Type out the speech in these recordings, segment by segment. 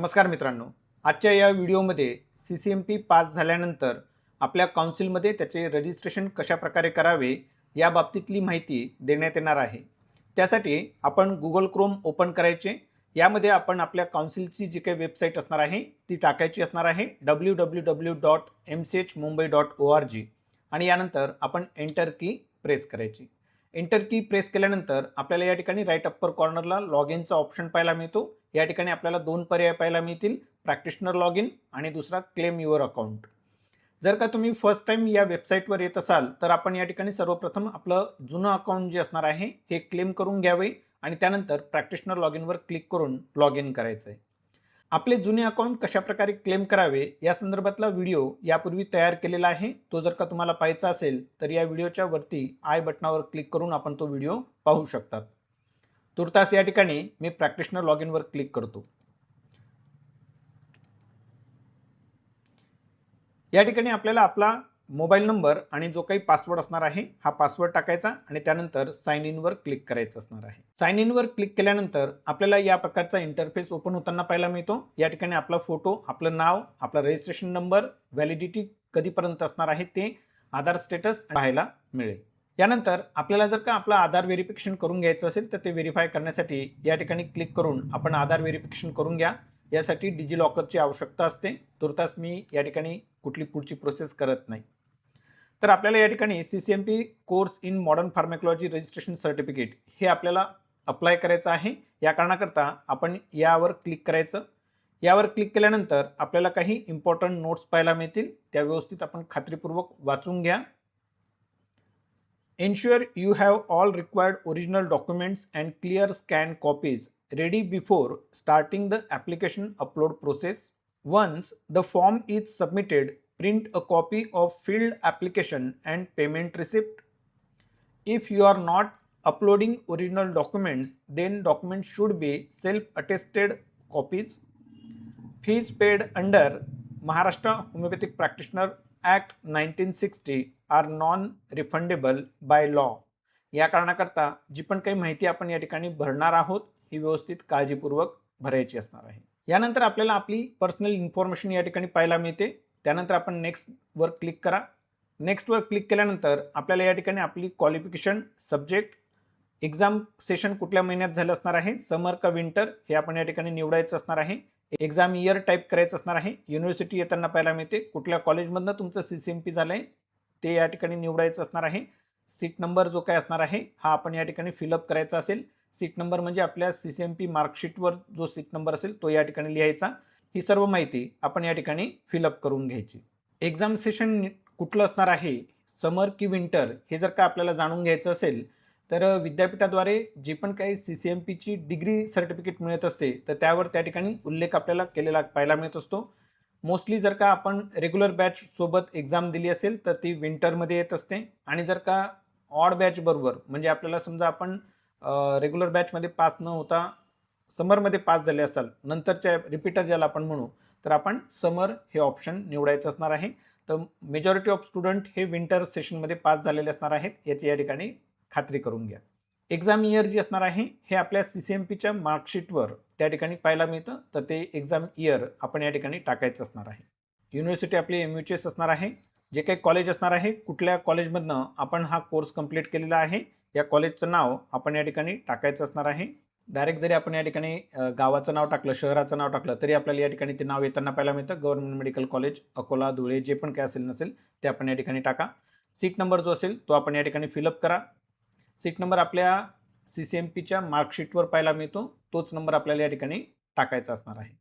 नमस्कार मित्रांनो, आजच्या या व्हिडिओमध्ये CCMP पास झाल्यानंतर आपल्या काउन्सिलमध्ये त्याचे रजिस्ट्रेशन कशा प्रकारे करावे या बाबतीतली माहिती देण्यात येणार आहे। त्यासाठी आपण Google Chrome ओपन करायचे। यामध्ये आपण आपल्या काउन्सिलची जी काही वेबसाईट असणार आहे ती टाकायची असणार आहे www.mchmumbai.org आणि यानंतर आपण एंटर की प्रेस करायची। एंटर की प्रेस केल्यानंतर आपल्याला या ठिकाणी राईट अप्पर कॉर्नरला लॉग इनचा ऑप्शन पाहायला मिळतो। या ठिकाणी आपल्याला दोन पर्याय पाहायला मिळतील, प्रॅक्टिशनर लॉग इन आणि दुसरा क्लेम युअर अकाउंट। जर का तुम्ही फर्स्ट टाइम या वेबसाईटवर येत असाल तर आपण या ठिकाणी सर्वप्रथम आपलं जुनं अकाउंट जे असणार आहे हे क्लेम करून घ्यावे आणि त्यानंतर प्रॅक्टिशनर लॉग इनवर क्लिक करून लॉग इन करायचं आहे। आपले जुने अकाउंट कशा प्रकारे क्लेम करावे या संदर्भातला व्हिडिओ यापूर्वी तयार केलेला आहे। तो जर का तुम्हाला पाहायचा असेल तर या व्हिडिओच्या वरती आय बटनावर क्लिक करून आपण तो व्हिडिओ पाहू शकतात। तुर्तास या ठिकाणी मी प्रॅक्टिशनर लॉग इनवर क्लिक करतो। या ठिकाणी आपल्याला आपला मोबाईल नंबर आणि जो काही पासवर्ड असणार आहे हा पासवर्ड टाकायचा आणि त्यानंतर साइन इन वर क्लिक करायचं असणार आहे। साइन इन वर क्लिक केल्यानंतर आपल्याला या प्रकारचा इंटरफेस ओपन होताना पाहायला मिळतो। या ठिकाणी आपला फोटो, आपलं नाव, आपला रजिस्ट्रेशन नंबर, व्हॅलिडिटी कधीपर्यंत असणार आहे ते, आधार स्टेटस पाहायला मिळेल। यानंतर आपल्याला जर का आपला आधार व्हेरिफिकेशन करून घ्यायचं असेल तर ते व्हेरीफाय करण्यासाठी या ठिकाणी क्लिक करून आपण आधार व्हेरिफिकेशन करून घ्या। यासाठी डिजी लॉकरची आवश्यकता असते। तुर्तास मी या ठिकाणी कुठली पुढची प्रोसेस करत नाही। तर आपल्याला या ठिकाणी CCMP course in modern pharmacology registration certificate हे आपल्याला अप्लाय करायचं आहे। या कारणाकरता आपण यावर क्लिक करायचं। यावर क्लिक केल्यानंतर आपल्याला काही इम्पॉर्टंट नोट्स पाहायला मिळतील, त्या व्यवस्थित आपण खात्रीपूर्वक वाचून घ्या। Ensure you have all required original documents and clear scanned copies ready before starting the application upload process. Once the form is submitted, print a copy of filled application and payment receipt. If you are not uploading original documents, then documents should be self-attested copies. Fees paid under Maharashtra Homeopathic Practitioner Act 1960 are non refundable by law. या कारणाकरता जी पण काही माहिती आपण या ठिकाणी भरणार आहोत ही व्यवस्थित काळजीपूर्वक भरायची असणार आहे। यानंतर आपल्याला आपली पर्सनल इन्फॉर्मेशन या ठिकाणी पाहायला मिळते। त्यानंतर आपण नेक्स्ट वर क्लिक करा। नेक्स्ट वर क्लिक केल्यानंतर आपल्याला या ठिकाणी आपली क्वालिफिकेशन, सब्जेक्ट, एक्झाम सेशन कुठल्या महिन्यात झालं असणार आहे, समर का विंटर हे आपण या ठिकाणी निवडायचं असणार आहे। एक्झाम इयर टाईप करायचं असणार आहे। युनिव्हर्सिटी येताना पाहायला मिळते, कुठल्या कॉलेजमधनं तुमचं CCMP झालंय ते या ठिकाणी निवडायचं असणार आहे। सीट नंबर जो काय असणार आहे हा आपण या ठिकाणी फिलअप करायचा असेल। सीट नंबर म्हणजे आपल्या CCMP मार्कशीटवर जो सीट नंबर असेल तो या ठिकाणी लिहायचा। ही सर्व माहिती आपण या ठिकाणी फिलअप करून घ्यायची। एक्झाम सेशन कुठलं असणार आहे, समर की विंटर हे जर का आपल्याला जाणून घ्यायचं असेल तर विद्यापीठाद्वारे जे पण काही CCMPची डिग्री सर्टिफिकेट मिळत असते तर त्यावर त्या ठिकाणी उल्लेख आपल्याला केलेला पाहायला मिळत असतो। मोस्टली जर का आपण रेग्युलर बॅच सोबत एक्झाम दिली असेल तर ती विंटरमध्ये येत असते आणि जर का ऑड बॅच बरोबर म्हणजे आपल्याला समजा आपण रेग्युलर बॅचमध्ये पास न होता समरमध्ये पास झाले असाल, नंतरच्या रिपीटर ज्याला आपण म्हणू, तर आपण समर हे ऑप्शन निवडायचं असणार आहे। तर मेजॉरिटी ऑफ स्टुडंट हे विंटर सेशनमध्ये पास झालेले असणार आहेत, याची या ठिकाणी खात्री करून घ्या। एक्झाम इयर जी असणार आहे हे आपल्या CCMPच्या मार्कशीटवर त्या ठिकाणी पाहायला मिळतं, तर ते एक्झाम इयर आपण या ठिकाणी टाकायचं असणार आहे। युनिव्हर्सिटी आपली MUHS असणार आहे। जे काही कॉलेज असणार आहे, कुठल्या कॉलेजमधनं आपण हा कोर्स कंप्लीट केलेला आहे या कॉलेजचं नाव आपण या ठिकाणी टाकायचं असणार आहे। डायरेक्ट जरी आपण या ठिकाणी गावाचं नाव टाकलं, शहराचं नाव टाकलं तरी आपल्याला या ठिकाणी ते नाव येताना पाहायला मिळतं। Government medical college Akola, Dhule जे पण काय असेल नसेल ते आपण या ठिकाणी टाका। सीट नंबर जो असेल तो आपण या ठिकाणी फिलअप करा। सीट नंबर आपल्या CCMPच्या मार्कशीटवर पाहायला मिळतो, तोच नंबर आपल्याला या ठिकाणी टाकायचा असणार आहे।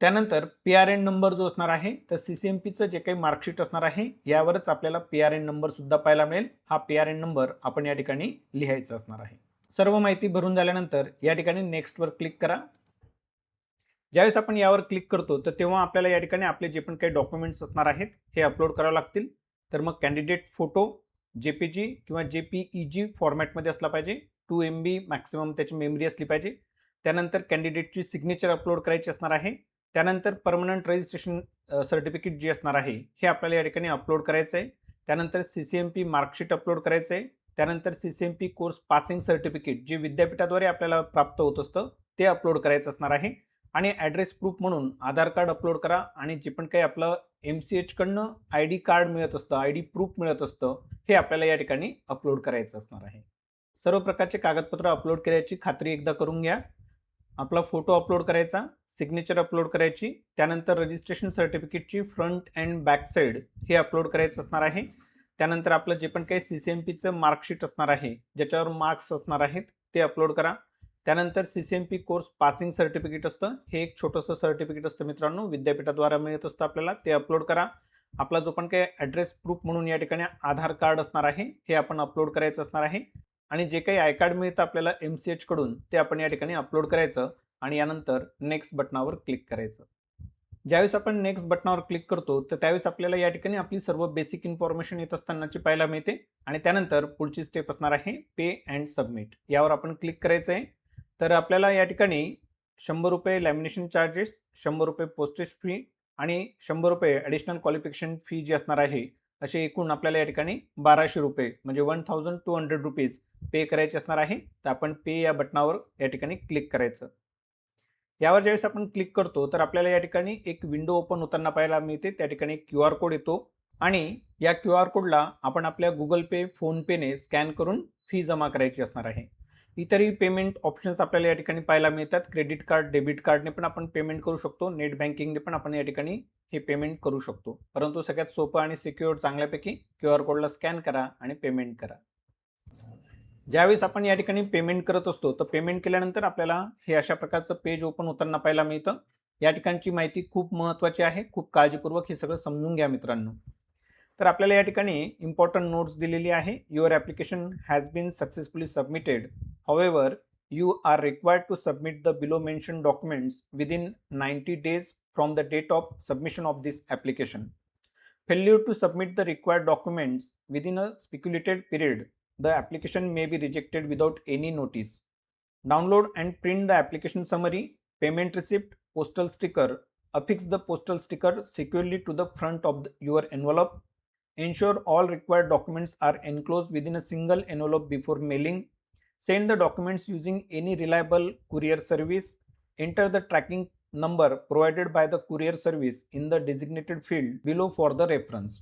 त्यानंतर PRN नंबर जो असणार आहे तर CCMPचं जे काही मार्कशीट असणार आहे यावरच आपल्याला PRN नंबर सुद्धा पाहायला मिळेल। हा PRN नंबर आपण या ठिकाणी लिहायचा असणार आहे। सर्व माहिती भरून झाल्यानंतर या ठिकाणी नेक्स्ट वर क्लिक करा। ज्यावेळेस आपण यावर क्लिक करतो तर तेव्हा आपल्याला या ठिकाणी आपले जे पण काही डॉक्युमेंट्स असणार आहेत हे अपलोड करावे लागतील। तर मग कॅन्डिडेट फोटो JPG किंवा JPEG फॉर्मॅटमध्ये असला पाहिजे। 2 MB मॅक्सिमम त्याची मेमरी असली पाहिजे। त्यानंतर कॅन्डिडेटची सिग्नेचर अपलोड करायची असणार आहे। त्यानंतर परमनंट रजिस्ट्रेशन सर्टिफिकेट जे असणार आहे हे आपल्याला या ठिकाणी अपलोड करायचं आहे। त्यानंतर CCMP मार्कशीट अपलोड करायचं आहे। त्यानंतर CCMP कोर्स पासिंग सर्टिफिकेट जे विद्यापीठाद्वारे आपल्याला प्राप्त होत असतं ते अपलोड करायचं असणार आहे। आणि ॲड्रेस प्रूफ म्हणून आधार कार्ड अपलोड करा आणि जे पण काही आपलं MCH कडनं ID कार्ड मिळत असतं, ID प्रूफ मिळत असतं, हे आपल्याला या ठिकाणी अपलोड करायचं असणार आहे. सर्व प्रकारचे कागदपत्र अपलोड करायची खात्री एकदा करून घ्या. आपला फोटो अपलोड करायचा, सिग्नेचर अपलोड करायची, त्यानंतर रजिस्ट्रेशन सर्टिफिकेटची फ्रंट अँड बॅक साईड हे अपलोड करायचं असणार आहे. त्यानंतर आपलं जे पण काही CCMPचं मार्कशीट असणार आहे, ज्याच्यावर मार्क्स असणार आहेत, ते अपलोड करा. त्यानंतर CCMP कोर्स पासिंग सर्टिफिकेट असतं, हे एक छोटंसं सर्टिफिकेट असतं मित्रांनो, विद्यापीठाद्वारा मिळत असतं आपल्याला, ते अपलोड करा. आपला जो पण काही ॲड्रेस प्रूफ म्हणून या ठिकाणी आधार कार्ड असणार आहे, हे आपण अपलोड करायचं असणार आहे. आणि जे काही आय कार्ड मिळतं आपल्याला MCH कडून, ते आपण या ठिकाणी अपलोड करायचं आणि यानंतर नेक्स्ट बटनावर क्लिक करायचं. ज्यावेळेस आपण नेक्स्ट बटनावर क्लिक करतो तर त्यावेळेस आपल्याला या ठिकाणी आपली सर्व बेसिक इन्फॉर्मेशन येत असतानाची पाहायला मिळते आणि त्यानंतर पुढची स्टेप असणार आहे पे अँड सबमिट. यावर आपण क्लिक करायचं आहे. तर आपल्याला या ठिकाणी ₹100 लॅमिनेशन चार्जेस, ₹100 पोस्टेज फी आणि ₹100 ॲडिशनल क्वालिफिकेशन फी जी असणार आहे, असे एकूण आपल्याला या ठिकाणी ₹1200 म्हणजे ₹1200 पे करायचे असणार आहे. तर आपण पे या बटनावर या ठिकाणी क्लिक करायचं. यावर ज्यावेळेस आपण क्लिक करतो तर आपल्याला या ठिकाणी एक विंडो ओपन होताना पाहायला मिळते. त्या ठिकाणी QR कोड येतो आणि या QR कोडला आपण आपल्या Google Pay, PhonePeने स्कॅन करून फी जमा करायची असणार आहे. इतरही पेमेंट ऑप्शन्स आपल्याला या ठिकाणी पाहायला मिळतात. क्रेडिट कार्ड, डेबिट कार्डने पण आपण पेमेंट करू शकतो. नेट बँकिंगने पण आपण या ठिकाणी हे पेमेंट करू शकतो. परंतु सगळ्यात सोपं आणि सिक्युअर चांगल्यापैकी QR कोडला स्कॅन करा आणि पेमेंट करा. ज्यावेळेस आपण या ठिकाणी पेमेंट करत असतो तर पेमेंट केल्यानंतर आपल्याला हे अशा प्रकारचं पेज ओपन होताना पाहायला मिळतं. या ठिकाणची माहिती खूप महत्त्वाची आहे. खूप काळजीपूर्वक हे सगळं समजून घ्या मित्रांनो. तर आपल्याला या ठिकाणी इम्पॉर्टंट नोट्स दिलेली आहे. Your application has been successfully submitted. However you are required to submit the below mention documents within 90 days from the date of submission of this application. Failure to submit the required documents within a speculated period, the application may be rejected without any notice. Download and print the application summary, payment receipt, postal sticker. Affix the postal sticker securely to the front of your envelope. Ensure all required documents are enclosed within a single envelope before mailing. Send the documents using any reliable courier service. Enter the tracking number provided by the courier service in the designated field below for the reference.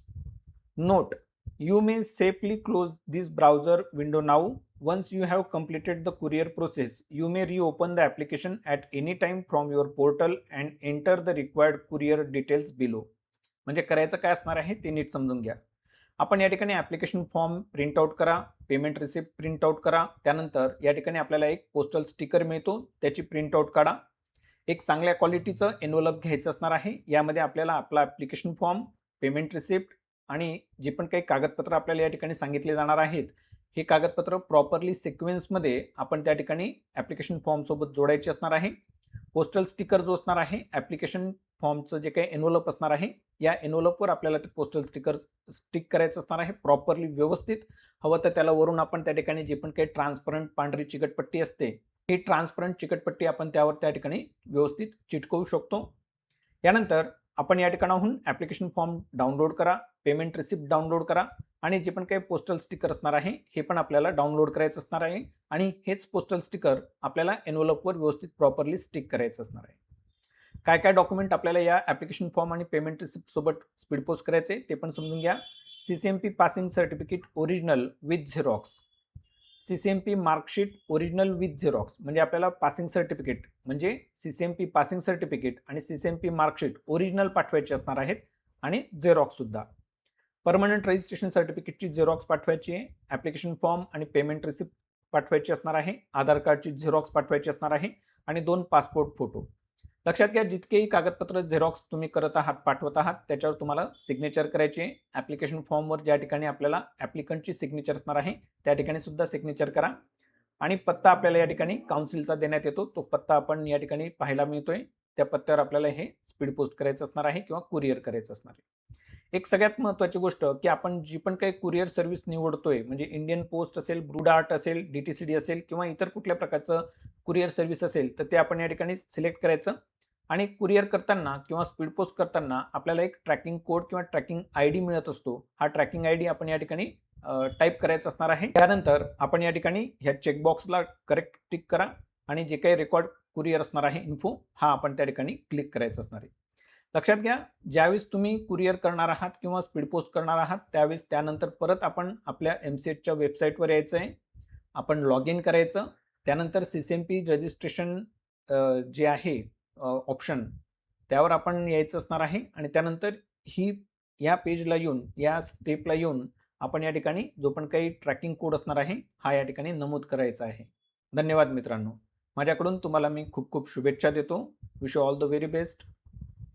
Note: you may safely close this browser window now. Once you have completed the courier process, you may reopen the application at any time from your portal and enter the required courier details below. म्हणजे करायचं काय असणार आहे ते नीट समजून घ्या. आपण या ठिकाणी ॲप्लिकेशन फॉर्म प्रिंट आउट करा, पेमेंट रिसिप्ट प्रिंट आउट करा. त्यानंतर या ठिकाणी आपल्याला एक पोस्टल स्टिकर मिळतो, त्याची प्रिंट आउट काढा. एक चांगल्या क्वालिटीचं एनव्हलप घ्यायचं असणार आहे. यामध्ये आपल्याला आपला ॲप्लिकेशन फॉर्म, पेमेंट रिसिप्ट आणि जे पण काही कागदपत्र आपल्याला या ठिकाणी सांगितले जाणार आहेत, हे कागदपत्र प्रॉपरली सिक्वेन्समध्ये आपण त्या ठिकाणी ॲप्लिकेशन फॉर्मसोबत जोडायचे असणार आहे. पोस्टल स्टिकर जो असणार आहे, ॲप्लिकेशन फॉर्मचं जे काही एनव्हलप असणार आहे, या एनव्हलपवर आपल्याला ते पोस्टल स्टिकर स्टिक करायचं असणार आहे प्रॉपरली व्यवस्थित. हवं तर त्याला वरून आपण त्या ठिकाणी जे पण काही ट्रान्सपरंट पांढरी चिकटपट्टी असते, ही ट्रान्सपरंट चिकटपट्टी आपण त्यावर त्या ठिकाणी व्यवस्थित चिटकवू शकतो. यानंतर आपण या ठिकाणाहून ॲप्लिकेशन फॉर्म डाउनलोड करा, पेमेंट रिसिप्ट डाउनलोड करा आणि जे पण काही पोस्टल स्टिकर असणार आहे, हे पण आपल्याला डाउनलोड करायचं असणार आहे आणि हेच पोस्टल स्टिकर आपल्याला एनव्हलपवर व्यवस्थित प्रॉपरली स्टिक करायचं असणार आहे. काय काय डॉक्युमेंट आपल्याला या ॲप्लिकेशन फॉर्म आणि पेमेंट रिसिप्ट सोबत स्पीड पोस्ट करायचे ते पण समजून घ्या. CCMP passing certificate original with Xerox, CCMP marksheet original with Xerox. म्हणजे आपल्याला पासिंग सर्टिफिकेट म्हणजे CCMP पासिंग सर्टिफिकेट आणि CCMP मार्कशीट ओरिजिनल पाठवायचे असणार आहेत आणि झेरॉक्स सुद्धा. परमनंट रजिस्ट्रेशन सर्टिफिकेटची झेरॉक्स पाठवायची आहे. ॲप्लिकेशन फॉर्म आणि पेमेंट रिसिप्ट पाठवायची असणार आहे. आधार कार्डची झेरॉक्स पाठवायची असणार आहे आणि 2 पासपोर्ट फोटो. लक्षात घ्या, जितकेही कागदपत्र झेरॉक्स तुम्ही करत आहात, पाठवत आहात, त्याच्यावर तुम्हाला सिग्नेचर करायची आहे. ॲप्लिकेशन फॉर्मवर ज्या ठिकाणी आपल्याला ॲप्लिकंटची सिग्नेचर असणार आहे, त्या ठिकाणी सुद्धा सिग्नेचर करा. आणि पत्ता आपल्याला या ठिकाणी काउन्सिलचा देण्यात येतो, तो पत्ता आपण या ठिकाणी पाहायला मिळतोय. त्या पत्त्यावर आपल्याला हे स्पीड पोस्ट करायचं असणार आहे किंवा कुरिअर करायचं असणार आहे. एक सगळ्यात महत्त्वाची गोष्ट की आपण जी पण काही कुरिअर सर्व्हिस निवडतोय, म्हणजे इंडियन पोस्ट असेल, ब्लू डार्ट असेल, DTCD असेल किंवा इतर कुठल्या प्रकारचं कुरिअर सर्व्हिस असेल, तर ते आपण या ठिकाणी सिलेक्ट करायचं. आणि कुरिअर करताना किंवा स्पीड पोस्ट करताना आपल्याला एक ट्रॅकिंग कोड किंवा ट्रॅकिंग ID मिळत असतो. हा ट्रॅकिंग ID आपण या ठिकाणी टाईप करायचा असणार आहे. त्यानंतर आपण या ठिकाणी ह्या चेकबॉक्सला करेक्ट टिक करा आणि जे काही रेकॉर्ड कुरिअर असणार आहे इन्फो, हा आपण त्या ठिकाणी क्लिक करायचा असणार आहे. लक्षात घ्या, ज्यावेळेस तुम्ही कुरिअर करणार आहात किंवा स्पीड पोस्ट करणार आहात त्यावेळेस त्यानंतर परत आपण आपल्या MCHच्या वेबसाईटवर यायचं आहे. आपण लॉग इन करायचं. त्यानंतर CCMP रजिस्ट्रेशन जे आहे ऑप्शन, त्यावर आपण यायचं असणार आहे आणि त्यानंतर या पेजला येऊन, या स्टेपला येऊन आपण या ठिकाणी जो पण काही ट्रॅकिंग कोड असणार आहे हा या ठिकाणी नमूद करायचा आहे. धन्यवाद मित्रांनो. माझ्याकडून तुम्हाला मी खूप खूप शुभेच्छा देतो. Wish you all the very best.